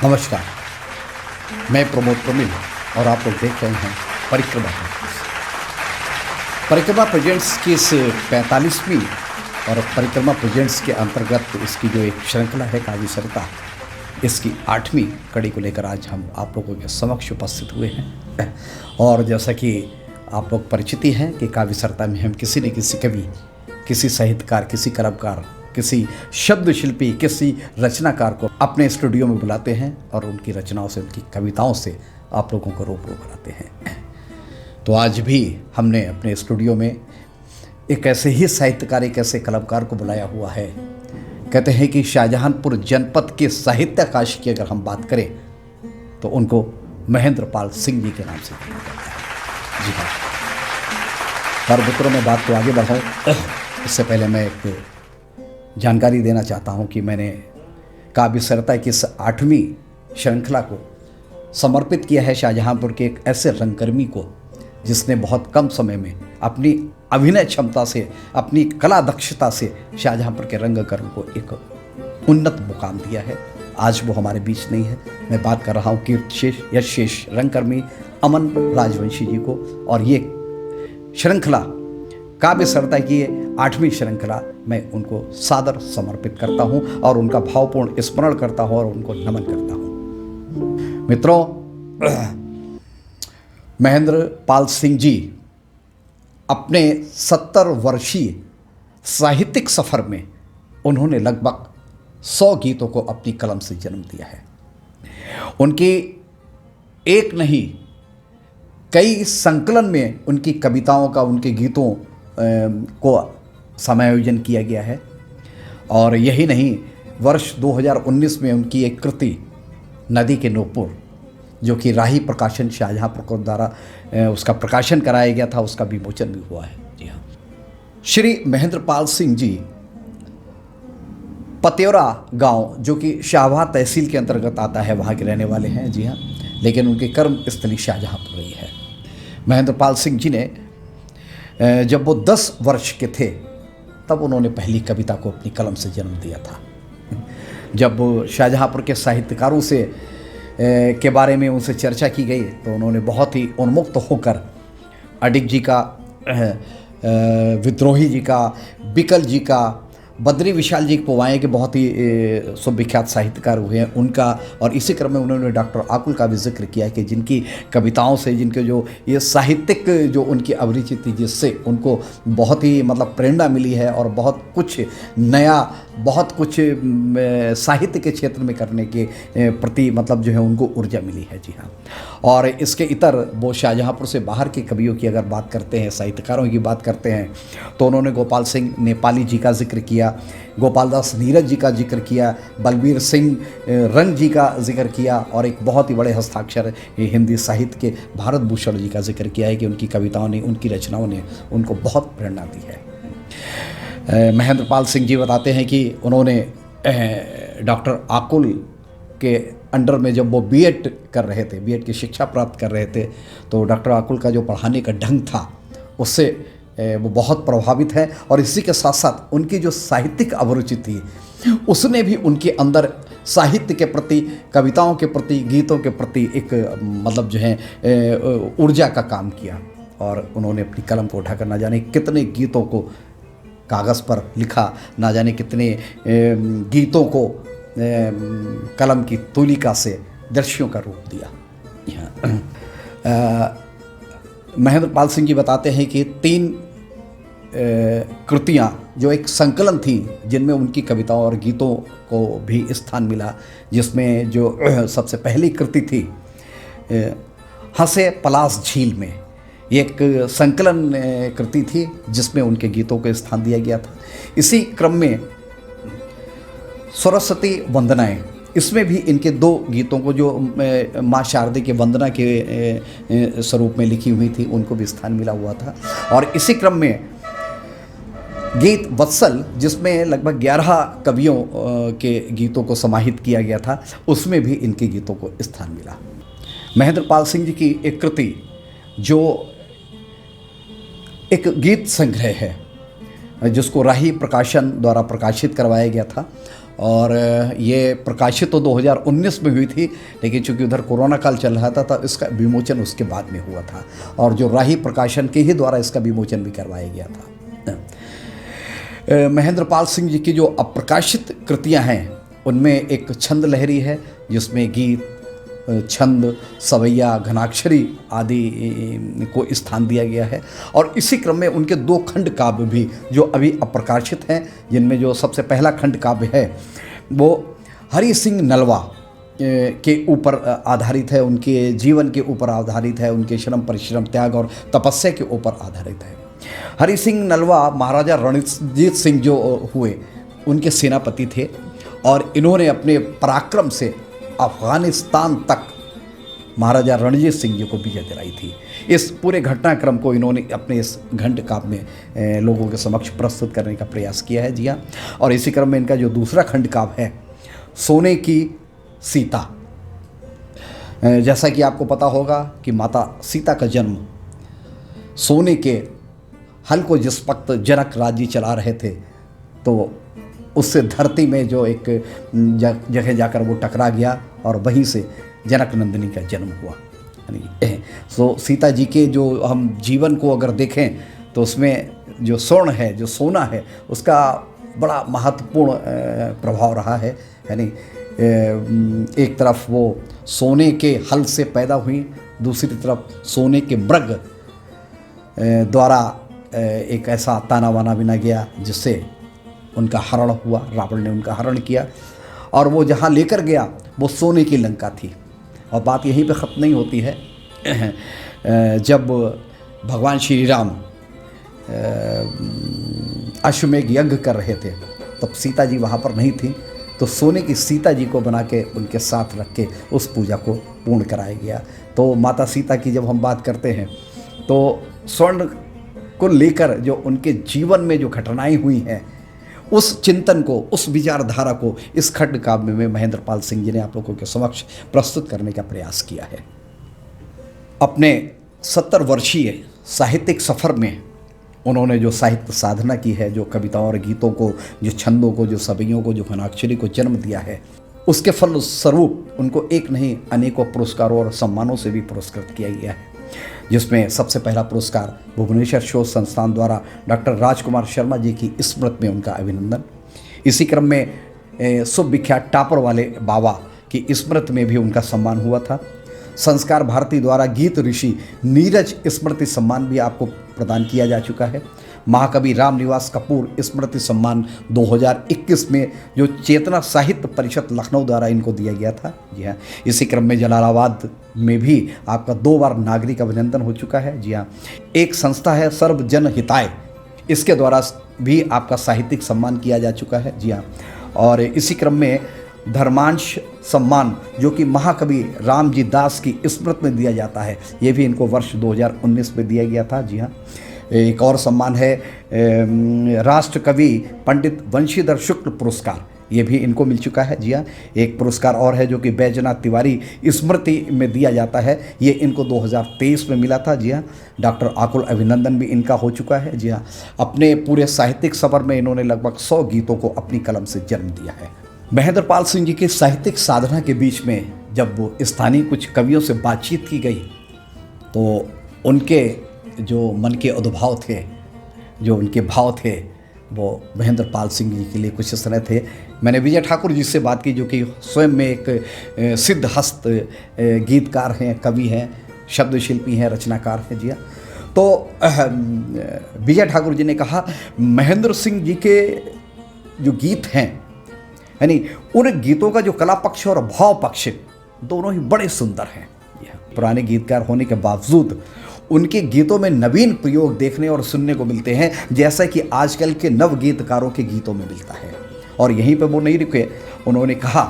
नमस्कार, मैं प्रमोद प्रमिल और आप लोग देख रहे हैं परिक्रमा। परिक्रमा प्रेजेंट्स की इस 45वीं और परिक्रमा प्रेजेंट्स के अंतर्गत इसकी जो एक श्रृंखला है काव्य सरिता, इसकी 8वीं कड़ी को लेकर आज हम आप लोगों के समक्ष उपस्थित हुए हैं। और जैसा कि आप लोग परिचित ही हैं कि काव्य सरिता में हम किसी न किसी कवि, किसी साहित्यकार, किसी कलाकार, किसी शब्द शिल्पी, किसी रचनाकार को अपने स्टूडियो में बुलाते हैं और उनकी रचनाओं से, उनकी कविताओं से आप लोगों को रूबरू कराते हैं। तो आज भी हमने अपने स्टूडियो में एक ऐसे ही साहित्यकार, एक ऐसे कलाकार को बुलाया हुआ है। कहते हैं कि शाहजहांपुर जनपद के साहित्य आकाश की अगर हम बात करें तो उनको महेंद्र पाल सिंह जी के नाम से जाना जाता है। जी हाँ। और मित्रों, मैं बात को आगे बढ़ाऊँ इससे पहले मैं एक जानकारी देना चाहता हूं कि मैंने काव्य सरिता की इस 8वीं श्रृंखला को समर्पित किया है शाहजहांपुर के एक ऐसे रंगकर्मी को जिसने बहुत कम समय में अपनी अभिनय क्षमता से, अपनी कला दक्षता से शाहजहांपुर के रंगकर्म को एक उन्नत मुकाम दिया है। आज वो हमारे बीच नहीं है। मैं बात कर रहा हूँ कीर्तिशेष यशशेष रंगकर्मी अमन राजवंशी जी को। और ये श्रृंखला काव्य सरिता की 8वीं श्रृंखला मैं उनको सादर समर्पित करता हूं और उनका भावपूर्ण स्मरण करता हूं और उनको नमन करता हूं। मित्रों, महेंद्र पाल सिंह जी अपने 70 वर्षीय साहित्यिक सफर में उन्होंने लगभग 100 गीतों को अपनी कलम से जन्म दिया है। उनकी एक नहीं कई संकलन में उनकी कविताओं का, उनके गीतों को समायोजन किया गया है। और यही नहीं, वर्ष 2019 में उनकी एक कृति नदी के नूपुर, जो कि राही प्रकाशन शाहजहांपुर को द्वारा उसका प्रकाशन कराया गया था, उसका विमोचन भी हुआ है। जी हाँ। श्री महेंद्र पाल सिंह जी पतेरा गांव, जो कि शाहबाद तहसील के अंतर्गत आता है, वहाँ के रहने वाले हैं। जी हाँ। लेकिन उनकी कर्म स्थली शाहजहांपुर रही है। महेंद्र पाल सिंह जी ने जब वो 10 वर्ष के थे तब उन्होंने पहली कविता को अपनी कलम से जन्म दिया था। जब शाहजहांपुर के साहित्यकारों से के बारे में उनसे चर्चा की गई तो उन्होंने बहुत ही उन्मुक्त होकर अडिग जी का, विद्रोही जी का, बिकल जी का, बद्री विशाल जी पोवाए के बहुत ही सुविख्यात साहित्यकार हुए हैं उनका। और इसी क्रम में उन्होंने डॉक्टर आकुल का भी जिक्र किया कि जिनकी कविताओं से, जिनके जो ये साहित्यिक जो उनकी अभिरुचि थी, जिससे उनको बहुत ही मतलब प्रेरणा मिली है और बहुत कुछ नया, बहुत कुछ साहित्य के क्षेत्र में करने के प्रति मतलब जो है उनको ऊर्जा मिली है। जी हाँ। और इसके इतर वो शाहजहांपुर से बाहर के कवियों की अगर बात करते हैं, साहित्यकारों की बात करते हैं, तो उन्होंने गोपाल सिंह नेपाली जी का जिक्र किया, गोपाल दास नीरज जी का जिक्र किया, बलबीर सिंह रंग जी का जिक्र किया और एक बहुत ही बड़े हस्ताक्षर हिंदी साहित्य के भारत भूषण जी का जिक्र किया है कि उनकी कविताओं ने, उनकी रचनाओं ने उनको बहुत प्रेरणा दी है। महेंद्र पाल सिंह जी बताते हैं कि उन्होंने डॉक्टर आकुल के अंडर में जब वो बीएड कर रहे थे, बीएड की शिक्षा प्राप्त कर रहे थे, तो डॉक्टर आकुल का जो पढ़ाने का ढंग था उससे वो बहुत प्रभावित है। और इसी के साथ साथ उनकी जो साहित्यिक अभिरुचि थी उसने भी उनके अंदर साहित्य के प्रति, कविताओं के प्रति, गीतों के प्रति एक मतलब जो है ऊर्जा का काम किया। और उन्होंने अपनी कलम को उठाकर ना जाने कितने गीतों को कागज़ पर लिखा, ना जाने कितने गीतों को कलम की तूलिका से दृश्यों का रूप दिया। महेंद्र पाल सिंह जी बताते हैं कि 3 कृतियाँ जो एक संकलन थी, जिनमें उनकी कविताओं और गीतों को भी स्थान मिला, जिसमें जो सबसे पहली कृति थी हंसे पलास झील में, एक संकलन कृति थी जिसमें उनके गीतों को स्थान दिया गया था। इसी क्रम में सरस्वती वंदनाएं, इसमें भी इनके 2 गीतों को जो माँ शारदे के वंदना के स्वरूप में लिखी हुई थी उनको भी स्थान मिला हुआ था। और इसी क्रम में गीत वत्सल, जिसमें लगभग 11 कवियों के गीतों को समाहित किया गया था, उसमें भी इनके गीतों को स्थान मिला। महेंद्र पाल सिंह जी की एक कृति जो एक गीत संग्रह है, जिसको राही प्रकाशन द्वारा प्रकाशित करवाया गया था और ये प्रकाशित तो 2019 में हुई थी, लेकिन चूंकि उधर कोरोना काल चल रहा था तो इसका विमोचन उसके बाद में हुआ था, और जो राही प्रकाशन के ही द्वारा इसका विमोचन भी करवाया गया था। महेंद्र पाल सिंह जी की जो अप्रकाशित कृतियां हैं उनमें एक छंद लहरी है, जिसमें गीत, छंद, सवैया, घनाक्षरी आदि को स्थान दिया गया है। और इसी क्रम में उनके 2 खंड काव्य भी जो अभी अप्रकाशित हैं, जिनमें जो सबसे पहला खंड काव्य है वो हरि सिंह नलवा के ऊपर आधारित है, उनके जीवन के ऊपर आधारित है, उनके श्रम, परिश्रम, त्याग और तपस्या के ऊपर आधारित है। हरि सिंह नलवा महाराजा रणजीत सिंह जो हुए उनके सेनापति थे, और इन्होंने अपने पराक्रम से अफगानिस्तान तक महाराजा रणजीत सिंह जी को विजय दिलाई थी। इस पूरे घटनाक्रम को इन्होंने अपने इस घंट काव्य में लोगों के समक्ष प्रस्तुत करने का प्रयास किया है। जी हाँ, और इसी क्रम में इनका जो दूसरा खंड काव्य है सोने की सीता, जैसा कि आपको पता होगा कि माता सीता का जन्म सोने के हल को जिस वक्त जनक राज्य चला रहे थे, तो उससे धरती में जो एक जगह जाकर वो टकरा गया और वहीं से जनक नंदिनी का जन्म हुआ। तो सीता जी के जो हम जीवन को अगर देखें तो उसमें जो स्वर्ण है, जो सोना है, उसका बड़ा महत्वपूर्ण प्रभाव रहा है। यानी एक तरफ वो सोने के हल से पैदा हुई, दूसरी तरफ सोने के मृग द्वारा एक ऐसा ताना बाना बिना गया जिससे उनका हरण हुआ, रावण ने उनका हरण किया, और वो जहाँ लेकर गया वो सोने की लंका थी। और बात यहीं पे ख़त्म नहीं होती है। जब भगवान श्री राम अश्वमेघ यज्ञ कर रहे थे तब सीता जी वहाँ पर नहीं थी, तो सोने की सीता जी को बना के उनके साथ रख के उस पूजा को पूर्ण कराया गया। तो माता सीता की जब हम बात करते हैं तो स्वर्ण को लेकर जो उनके जीवन में जो घटनाएं हुई हैं, उस चिंतन को, उस विचारधारा को इस खंड काव्य में महेंद्र पाल सिंह जी ने आप लोगों के समक्ष प्रस्तुत करने का प्रयास किया है। अपने 70 वर्षीय साहित्यिक सफ़र में उन्होंने जो साहित्य साधना की है, जो कविताओं और गीतों को, जो छंदों को, जो सवैयों को, जो घनाक्षरी को जन्म दिया है, उसके फलस्वरूप उनको एक नहीं अनेकों पुरस्कारों और सम्मानों से भी पुरस्कृत किया गया है, जिसमें सबसे पहला पुरस्कार भुवनेश्वर शोध संस्थान द्वारा डॉक्टर राजकुमार शर्मा जी की स्मृति में उनका अभिनंदन। इसी क्रम में सुविख्यात टापर वाले बाबा की स्मृति में भी उनका सम्मान हुआ था। संस्कार भारती द्वारा गीत ऋषि नीरज स्मृति सम्मान भी आपको प्रदान किया जा चुका है। महाकवि रामनिवास कपूर स्मृति सम्मान 2021 में जो चेतना साहित्य परिषद लखनऊ द्वारा इनको दिया गया था। जी हाँ, इसी क्रम में जलालाबाद में भी आपका 2 बार नागरिक अभिनंदन हो चुका है। जी हाँ, एक संस्था है सर्व जन हिताय, इसके द्वारा भी आपका साहित्यिक सम्मान किया जा चुका है। जी हाँ, और इसी क्रम में धर्मांश सम्मान जो कि महाकवि रामजी दास की स्मृति में दिया जाता है, ये भी इनको वर्ष 2019 में दिया गया था। जी हाँ, एक और सम्मान है राष्ट्र कवि पंडित वंशीधर शुक्ल पुरस्कार, ये भी इनको मिल चुका है। जी हाँ, एक पुरस्कार और है जो कि बैजनाथ तिवारी स्मृति में दिया जाता है, ये इनको 2023 में मिला था। जी हाँ, डॉक्टर आकुल अभिनंदन भी इनका हो चुका है। जी हाँ, अपने पूरे साहित्यिक सफ़र में इन्होंने लगभग 100 गीतों को अपनी कलम से जन्म दिया है। महेंद्र पाल सिंह जी की साहित्यिक साधना के बीच में जब वो स्थानीय कुछ कवियों से बातचीत की गई तो उनके जो मन के उद्भाव थे, जो उनके भाव थे, वो महेंद्र पाल सिंह जी के लिए कुछ इस तरह थे। मैंने विजय ठाकुर जी से बात की जो कि स्वयं में एक सिद्ध हस्त गीतकार हैं, कवि हैं, शब्द शिल्पी हैं, रचनाकार हैं। जी हाँ, तो विजय ठाकुर जी ने कहा महेंद्र सिंह जी के जो गीत हैं, यानी उन गीतों का जो कला पक्ष और भाव पक्ष दोनों ही बड़े सुंदर हैं। पुराने गीतकार होने के बावजूद उनके गीतों में नवीन प्रयोग देखने और सुनने को मिलते हैं, जैसा कि आजकल के नव गीतकारों के गीतों में मिलता है। और यहीं पर वो नहीं रुके, उन्होंने कहा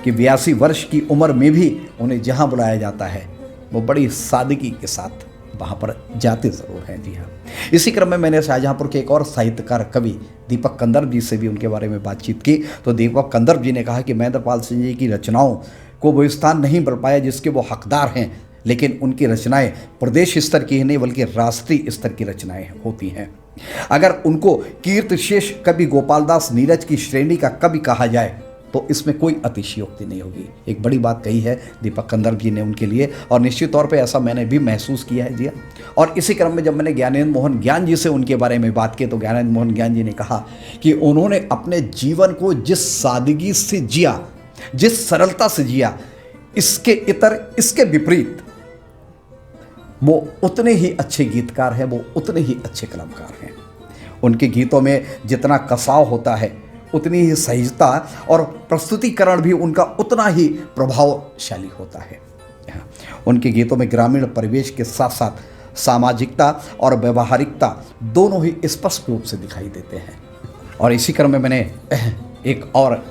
कि 82 वर्ष की उम्र में भी उन्हें जहां बुलाया जाता है वो बड़ी सादगी के साथ वहाँ पर जाते ज़रूर हैं। जी हाँ, इसी क्रम में मैंने शाहजहाँपुर के एक और साहित्यकार कवि दीपक कंदर्प जी से भी उनके बारे में बातचीत की। तो दीपक कंदर्प जी ने कहा कि महेंद्र पाल सिंह जी की रचनाओं को वो स्थान नहीं मिल पाया जिसके वो हकदार हैं, लेकिन उनकी रचनाएं प्रदेश स्तर की ही नहीं बल्कि राष्ट्रीय स्तर की रचनाएं होती हैं। अगर उनको कीर्तिशेष कवि गोपाल दास नीरज की श्रेणी का कवि कहा जाए तो इसमें कोई अतिशयोक्ति नहीं होगी। एक बड़ी बात कही है दीपक कंदर्प जी ने उनके लिए, और निश्चित तौर पे ऐसा मैंने भी महसूस किया है जी हाँ। और इसी क्रम में जब मैंने ज्ञानेंद्र मोहन ज्ञान जी से उनके बारे में बात की तो ज्ञानेंद्र मोहन ज्ञान जी ने कहा कि उन्होंने अपने जीवन को जिस सादगी से जिया, जिस सरलता से जिया, इसके विपरीत वो उतने ही अच्छे गीतकार हैं, वो उतने ही अच्छे कलाकार हैं। उनके गीतों में जितना कसाव होता है उतनी ही सहजता, और प्रस्तुतिकरण भी उनका उतना ही प्रभावशाली होता है। उनके गीतों में ग्रामीण परिवेश के साथ साथ सामाजिकता और व्यवहारिकता दोनों ही स्पष्ट रूप से दिखाई देते हैं। और इसी क्रम में मैंने एक और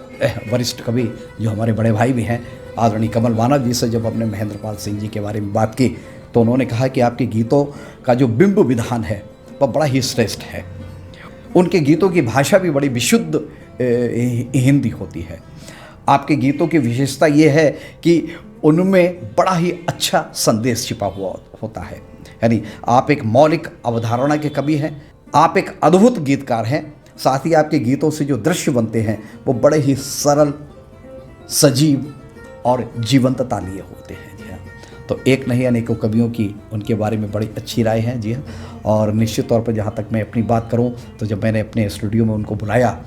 वरिष्ठ कवि जो हमारे बड़े भाई भी हैं आदरणीय कमल मानव जी से जब हमने महेंद्र पाल सिंह जी के बारे में बात की तो उन्होंने कहा कि आपके गीतों का जो बिंब विधान है वह बड़ा ही श्रेष्ठ है। उनके गीतों की भाषा भी बड़ी विशुद्ध हिंदी होती है। आपके गीतों की विशेषता ये है कि उनमें बड़ा ही अच्छा संदेश छिपा हुआ होता है। यानी आप एक मौलिक अवधारणा के कवि हैं, आप एक अद्भुत गीतकार हैं, साथ ही आपके गीतों से जो दृश्य बनते हैं वो बड़े ही सरल, सजीव और जीवंतता लिए होते हैं जी हाँ। तो एक नहीं अनेकों कवियों की उनके बारे में बड़ी अच्छी राय है जी हाँ। और निश्चित तौर पर जहाँ तक मैं अपनी बात करूँ तो जब मैंने अपने स्टूडियो में उनको बुलाया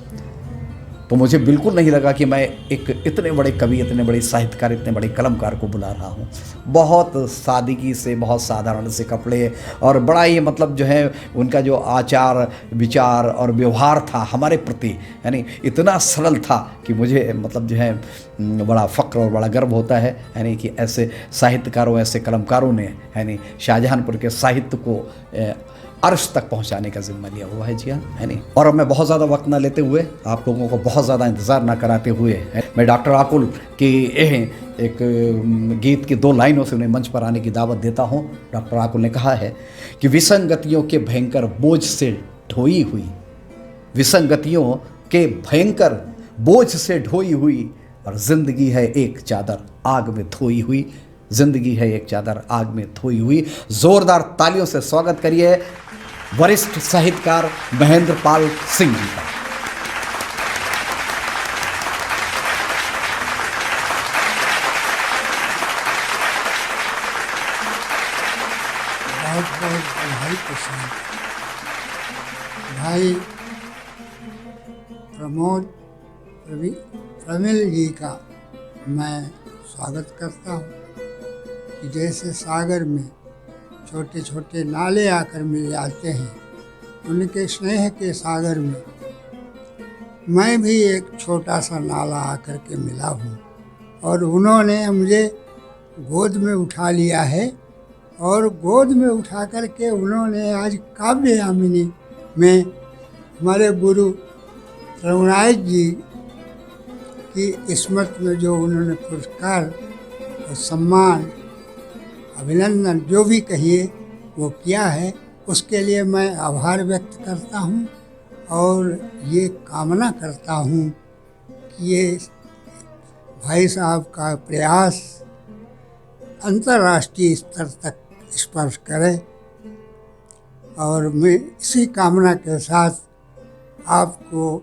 तो मुझे बिल्कुल नहीं लगा कि मैं एक इतने बड़े कवि, इतने बड़े साहित्यकार, इतने बड़े कलमकार को बुला रहा हूँ। बहुत सादगी से, बहुत साधारण से कपड़े, और बड़ा ही मतलब जो है उनका जो आचार विचार और व्यवहार था हमारे प्रति, यानी इतना सरल था कि मुझे मतलब जो है बड़ा फ़ख्र और बड़ा गर्व होता है, यानी कि ऐसे साहित्यकारों, ऐसे कलमकारों ने यानी शाहजहांपुर के साहित्य को अर्श तक पहुंचाने का जिम्मा लिया हुआ है जी हाँ, है नहीं। और अब मैं बहुत ज़्यादा वक्त ना लेते हुए, आप लोगों को बहुत ज़्यादा इंतज़ार ना कराते हुए, मैं डॉक्टर आकुल की एक गीत की 2 लाइनों से उन्हें मंच पर आने की दावत देता हूँ। डॉक्टर आकुल ने कहा है कि विसंगतियों के भयंकर बोझ से ढोई हुई, विसंगतियों के भयंकर बोझ से ढोई हुई, और ज़िंदगी है एक चादर आग में धोई हुई, जिंदगी है एक चादर आग में धोई हुई। जोरदार तालियों से स्वागत करिए वरिष्ठ साहित्यकार महेंद्र पाल सिंह जी का। बहुत बहुत बधाई के साथ भाई प्रमिल जी का मैं स्वागत करता हूँ कि जैसे सागर में छोटे छोटे नाले आकर मिल जाते हैं, उनके स्नेह के सागर में मैं भी एक छोटा सा नाला आकर के मिला हूँ, और उन्होंने मुझे गोद में उठा लिया है। और गोद में उठा कर के उन्होंने आज काव्य यामिनी में हमारे गुरु रघुनाथ जी की स्मृति में जो उन्होंने पुरस्कार और सम्मान, अभिनंदन जो भी कहिए वो किया है, उसके लिए मैं आभार व्यक्त करता हूँ और ये कामना करता हूँ कि ये भाई साहब का प्रयास अंतर्राष्ट्रीय स्तर तक स्पर्श करे। और मैं इसी कामना के साथ आपको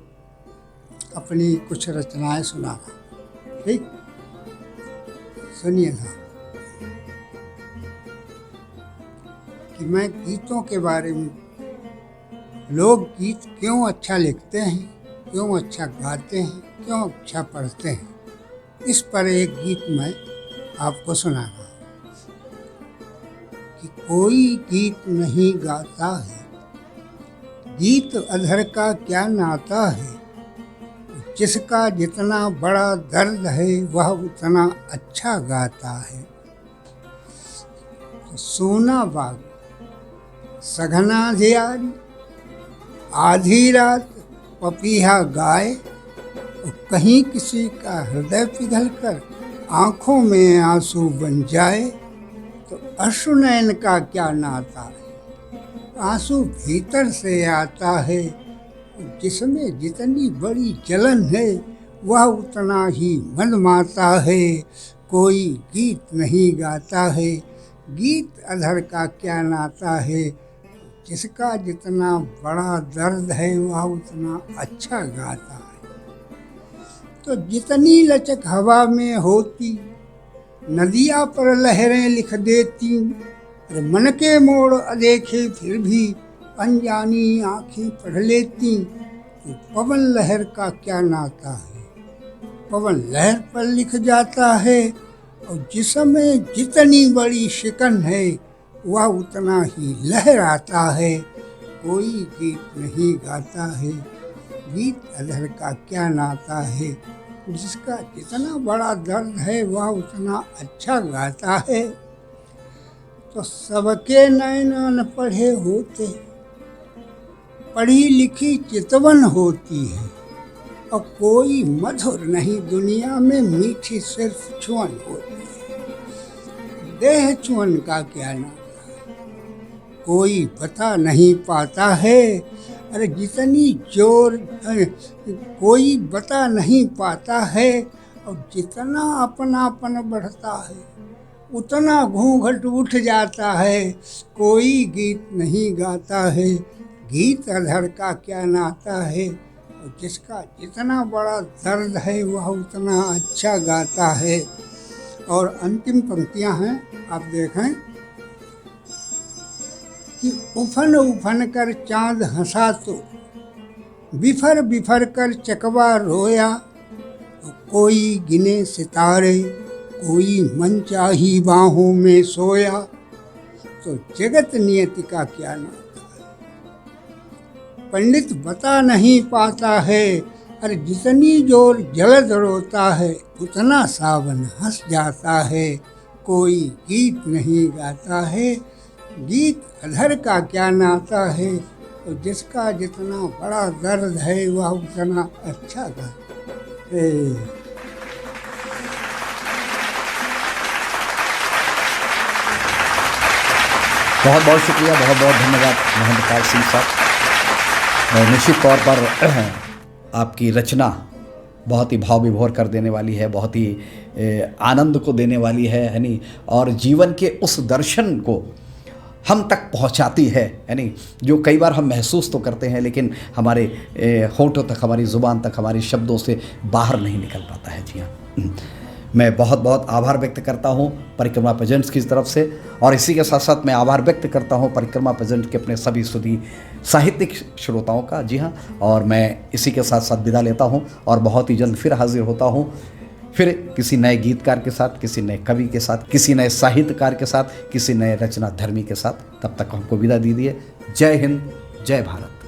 अपनी कुछ रचनाएं सुनाना। ठीक, सुनिए साहब कि मैं गीतों के बारे में, लोग गीत क्यों अच्छा लिखते हैं, क्यों अच्छा गाते हैं, क्यों अच्छा पढ़ते हैं, इस पर एक गीत मैं आपको सुना रहा हूँ कि कोई गीत नहीं गाता है, गीत अधर का क्या नाता है, जिसका जितना बड़ा दर्द है वह उतना अच्छा गाता है। तो सोना बाग सघना धियारी आधी रात पपीहा गाए, और कहीं किसी का हृदय पिघल कर आँखों में आंसू बन जाए, तो अश्रुनयन का क्या नाता है, आंसू भीतर से आता है, जिसमें जितनी बड़ी जलन है वह उतना ही मनमाता है। कोई गीत नहीं गाता है, गीत अधर का क्या नाता है, जिसका जितना बड़ा दर्द है वह उतना अच्छा गाता है। तो जितनी लचक हवा में होती, नदिया पर लहरें लिख देती। अरे मन के मोड़ अदेखे फिर भी अनजानी आंखें पढ़ लेती। तो पवन लहर का क्या नाता है, पवन लहर पर लिख जाता है। और जिसमें जितनी बड़ी शिकन है, वह उतना ही लहराता है। कोई गीत नहीं गाता है, गीत अधर का क्या नाता है। जिसका जितना बड़ा दर्द है, वह उतना अच्छा गाता है। तो सबके नैन अनपढ़े होते, पढ़ी लिखी चितवन होती है। और कोई मधुर नहीं दुनिया में, मीठी सिर्फ चुअन होती है। देह चुअन का क्या नाता है, कोई बता नहीं पाता है। अरे जितनी जोर कोई बता नहीं पाता है। और जितना अपनापन बढ़ता है, उतना घूंघट उठ जाता है। कोई गीत नहीं गाता है, गीत अधर का क्या नाता है। और जिसका जितना बड़ा दर्द है, वह उतना अच्छा गाता है। और अंतिम पंक्तियां हैं, आप देखें कि उफन उफन कर चाँद हंसा तो बिफर बिफर कर चकवा रोया। तो कोई गिने सितारे, कोई मन चाही बाहों में सोया। तो जगत नियति का क्या नाता है, पंडित बता नहीं पाता है। अरे जितनी जोर जलद रोता है, उतना सावन हंस जाता है। कोई गीत नहीं गाता है, गीत अधर का क्या नाता है। तो जिसका जितना बड़ा दर्द है, वह उतना अच्छा गाता है। बहुत बहुत शुक्रिया, बहुत बहुत धन्यवाद महेंद्रपाल सिंह साहब। निश्चित तौर पर आपकी रचना बहुत ही भाव विभोर कर देने वाली है, बहुत ही आनंद को देने वाली है यानी, और जीवन के उस दर्शन को हम तक पहुंचाती है यानी, जो कई बार हम महसूस तो करते हैं लेकिन हमारे होठों तक, हमारी ज़ुबान तक, हमारे शब्दों से बाहर नहीं निकल पाता है। जी हाँ, मैं बहुत बहुत आभार व्यक्त करता हूं परिक्रमा प्रेजेंट्स की तरफ से। और इसी के साथ साथ मैं आभार व्यक्त करता हूं परिक्रमा प्रेजेंट के अपने सभी सुधी साहित्यिक श्रोताओं का। जी हाँ, और मैं इसी के साथ साथ विदा लेता हूं और बहुत ही जल्द फिर हाजिर होता हूं, फिर किसी नए गीतकार के साथ, किसी नए कवि के साथ, किसी नए साहित्यकार के साथ, किसी नए रचना धर्मी के साथ। तब तक हमको विदा दीजिए। जय हिंद, जय भारत।